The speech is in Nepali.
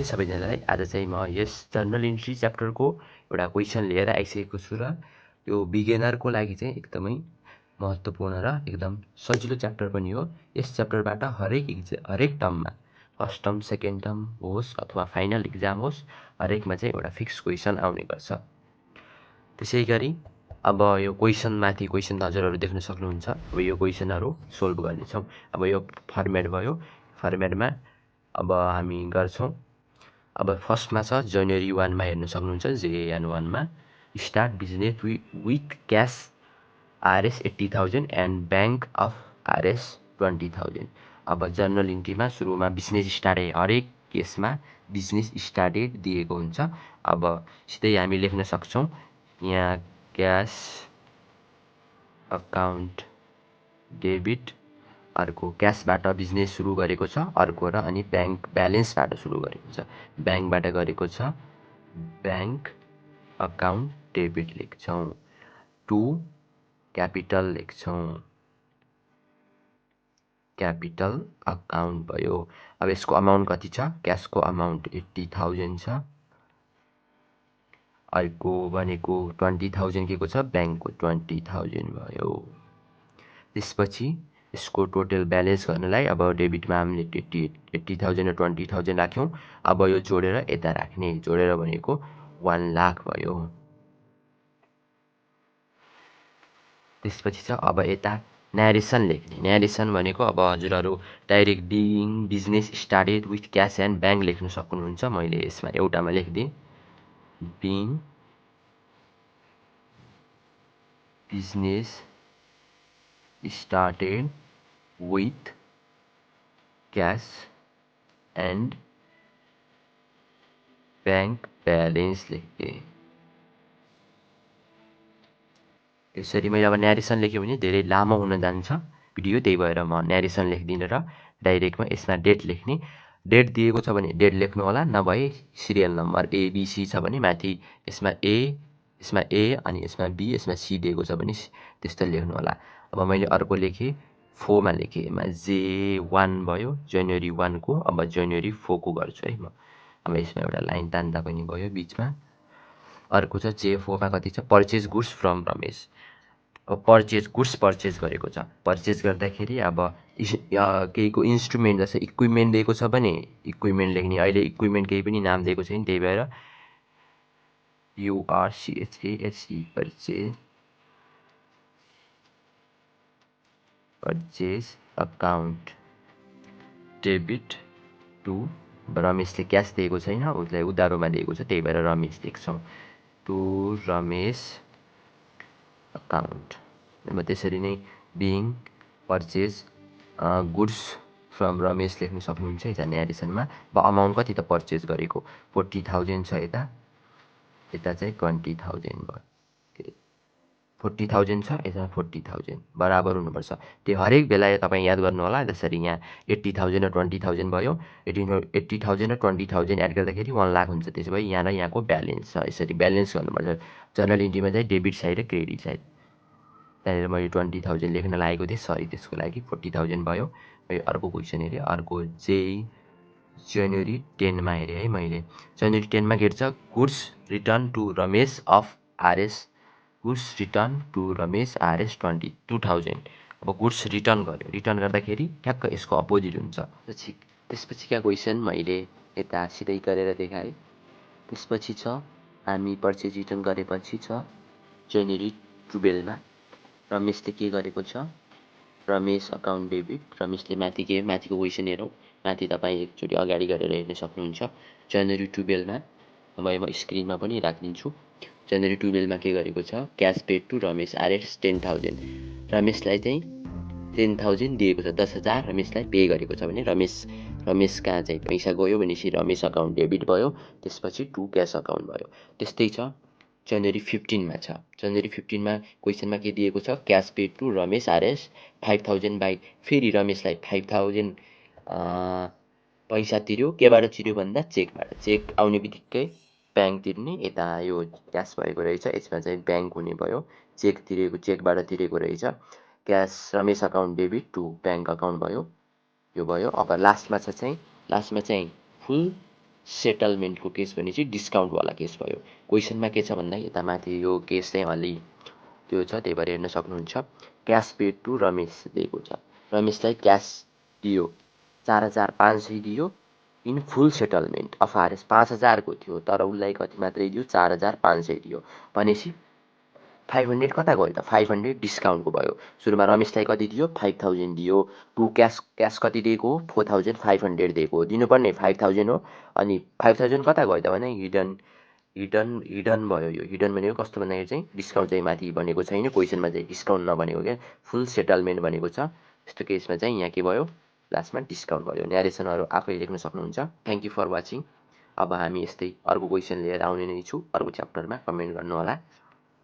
सबैजनालाई आज चाहिँ म यस जर्नल इन्ट्री च्याप्टरको एउटा क्वेसन लिएर आइसकेको छु र यो बिगिनरको लागि चाहिँ एकदमै महत्त्वपूर्ण र एकदम सजिलो च्याप्टर पनि हो। यस च्याप्टरबाट हरेक टर्ममा फर्स्ट टर्म सेकेन्ड टर्म होस् अथवा फाइनल इक्जाम होस् हरेकमा चाहिँ एउटा फिक्स क्वेसन आउने गर्छ। त्यसै गरी अब यो क्वेसनमाथि क्वेसन हजुरहरू देख्न सक्नुहुन्छ। अब यो क्वेसनहरू सोल्भ गर्नेछौँ। अब यो फर्मेट भयो। फर्मेटमा अब हामी गर्छौँ। अब फर्स्टमा छ जनवरी 1 मा हेर्न सक्नुहुन्छ। JN 1 मा start business with cash RS 80,000 and bank of RS 20,000। अब जर्नल इन्ट्रीमा सुरुमा बिजनेस स्टार्टेड हरेक केसमा बिजनेस स्टार्टेड दिएको हुन्छ। अब सिधै हामी लेख्न सक्छौँ यहाँ क्यास अकाउन्ट डेबिट, अर्को क्यासबाट बिजनेस सुरु गरेको छ, अर्को र अनि ब्याङ्क ब्यालेन्सबाट सुरु गरेको छ। ब्याङ्कबाट गरेको छ ब्याङ्क अकाउन्ट डेबिट लेख्छौँ। टु क्यापिटल लेख्छौँ। क्यापिटल अकाउन्ट भयो। अब यसको अमाउन्ट कति छ? क्यासको अमाउन्ट 80,000 छ। अर्को भनेको 20,000 के को छ? ब्याङ्कको 20,000 भयो। त्यसपछि यसको टोटल ब्यालेन्स गर्नलाई अब डेबिटमा हामीले 80,000 र 20,000 राख्यौँ। अब यो जोडेर यता राख्ने, जोडेर भनेको 1 लाख भयो। त्यसपछि छ अब यता न्यारेसन लेख्ने। न्यारेसन भनेको अब हजुरहरू direct being business started with cash and bank लेख्न सक्नुहुन्छ। मैले यसमा एउटामा लेखिदिएँ being business started with cash and bank balance लेख्थेँ। यसरी मैले अब न्यारेसन लेख्यो भने धेरै लामो हुन जान्छ भिडियो, त्यही भएर म न्यारेसन लेख्दिनँ र डाइरेक्टमा यसमा डेट लेख्ने। डेट दिएको छ भने डेट लेख्नु होला, नभए सिरियल नम्बर ABC छ भने माथि यसमा A अनि यसमा B यसमा C दिएको छ भने त्यस्तो लेख्नु होला। अब मैले अर्को लेखेँ 4 मा लेखेँ। यसमा J1 भयो जनवरी 1 को। अब जनवरी 4 को गर्छु है म। अब यसमा एउटा लाइन तान्दा पनि भयो बिचमा। अर्को छ J4 मा कति छ? Purchase goods from Ramesh. अब गुड्स पर्चेज गरेको छ। पर्चेज गर्दाखेरि अब केहीको इन्स्ट्रुमेन्ट जस्तै इक्विपमेन्ट दिएको छ भने इक्विपमेन्ट लेख्ने। अहिले इक्विपमेन्ट केही पनि नाम दिएको छैन, त्यही भएर URCHASE purchase account debit to रमेशले क्यास दिएको छैन, उसलाई उधारोमा दिएको छ, त्यही भएर रमेश लेख्छौँ। To Ramesh account. अब त्यसरी नै being purchase goods from Ramesh लेख्न सक्नुहुन्छ यता न्यारेसनमा। अब अमाउन्ट कति त पर्चेज गरेको 40,000 छ, यता चाहिँ 20,000 भयो। 40,000 छ, यता 40,000 बराबर हुनुपर्छ। त्यो हरेक बेला तपाईँ याद गर्नु होला। जसरी यहाँ 80,000 र 20,000 भयो। 80,000 र 20,000 एड गर्दाखेरि 1 लाख हुन्छ। त्यसो भए यहाँ र यहाँको ब्यालेन्स छ, यसरी ब्यालेन्स गर्नुपर्छ। जर्नल इन्ट्रीमा चाहिँ डेबिट साइड र क्रेडिट साइड। त्यहाँनिर मैले 20,000 लेख्न लागेको थिएँ, सरी त्यसको लागि 40,000 भयो। अर्को क्वेसन हेरेँ। अर्को चाहिँ जनवरी 10 मा हेरेँ है मैले। जनवरी 10 मा के छ? Goods return to Ramesh of RS goods return to Ramesh RS 22,000। अब गुड्स रिटर्न गर्यो। रिटर्न गर्दाखेरि ठ्याक्क यसको अपोजिट हुन्छ। त्यसपछिका क्वेसन मैले यता सिधै गरेर देखाएँ। त्यसपछि छ हामी पर्चेज रिटर्न गरेपछि छ जनवरी 12 मा रमेशले के गरेको छ? Ramesh account debit. रमेशले माथिको क्वेसन हेरौँ। माथि तपाईँ एकचोटि अगाडि गरेर हेर्न सक्नुहुन्छ। जनवरी 12 मा अब म स्क्रिनमा पनि राखिदिन्छु। जनवरी 12 मा के गरेको छ? Cash paid to Ramesh RS 10,000। रमेशलाई चाहिँ 10,000 दिएको छ, 10,000 रमेशलाई पे गरेको छ भने रमेश कहाँ चाहिँ पैसा गयो भनेपछि रमेश अकाउन्ट डेबिट भयो। त्यसपछि टु क्यास अकाउन्ट भयो। त्यस्तै छ जनवरी 15 मा छ। जनवरी 15 मा क्वेसनमा के दिएको छ? Cash paid to Ramesh RS 5,000 by फेरि रमेशलाई 5,000 पैसा तिर्यो। केबाट तिर्यो भन्दा चेकबाट। चेक आउने बित्तिकै ब्याङ्क तिर्ने। यता यो क्यास भएको रहेछ, यसमा चाहिँ ब्याङ्क हुने भयो। चेकबाट तिरेको रहेछ। Cash Ramesh account debit to bank account भयो, यो भयो। अब लास्टमा चाहिँ फुल सेटलमेन्टको केस भनेपछि डिस्काउन्टवाला केस भयो। क्वेसनमा के छ भन्दा यता माथि यो केस चाहिँ अलि त्यो छ, त्यही भएर हेर्न सक्नुहुन्छ। क्यास पेड टु रमेश दिएको छ। रमेशलाई क्यास दियो, 4,500 दियो in full settlement of RS. 5,000को थियो तर उसलाई कति मात्रै दियो, 4,500 दियो भनेपछि 500 कता गयो त, 500 डिस्काउन्टको भयो। सुरुमा रमेशलाई कति दियो, 5,000 दियो। टु क्यास कति दिएको हो, 4,500 दिएको हो। दिनुपर्ने 5,000 हो, अनि 5,000 कता गयो त भने हिडन भयो। यो हिडन भनेको कस्तो भन्दाखेरि चाहिँ डिस्काउन्ट चाहिँ माथि भनेको छैन, क्वेसनमा चाहिँ डिस्काउन्ट नभनेको क्या, फुल सेटलमेन्ट भनेको छ। त्यस्तो केसमा चाहिँ यहाँ के भयो, लास्टमा डिस्काउन्ट भयो। न्यारेसनहरू आफै लेख्न सक्नुहुन्छ। Thank you for watching. अब हामी यस्तै अर्को क्वेसन लिएर आउने नै छु अर्को च्याप्टरमा, कमेन्ट गर्नुहोला।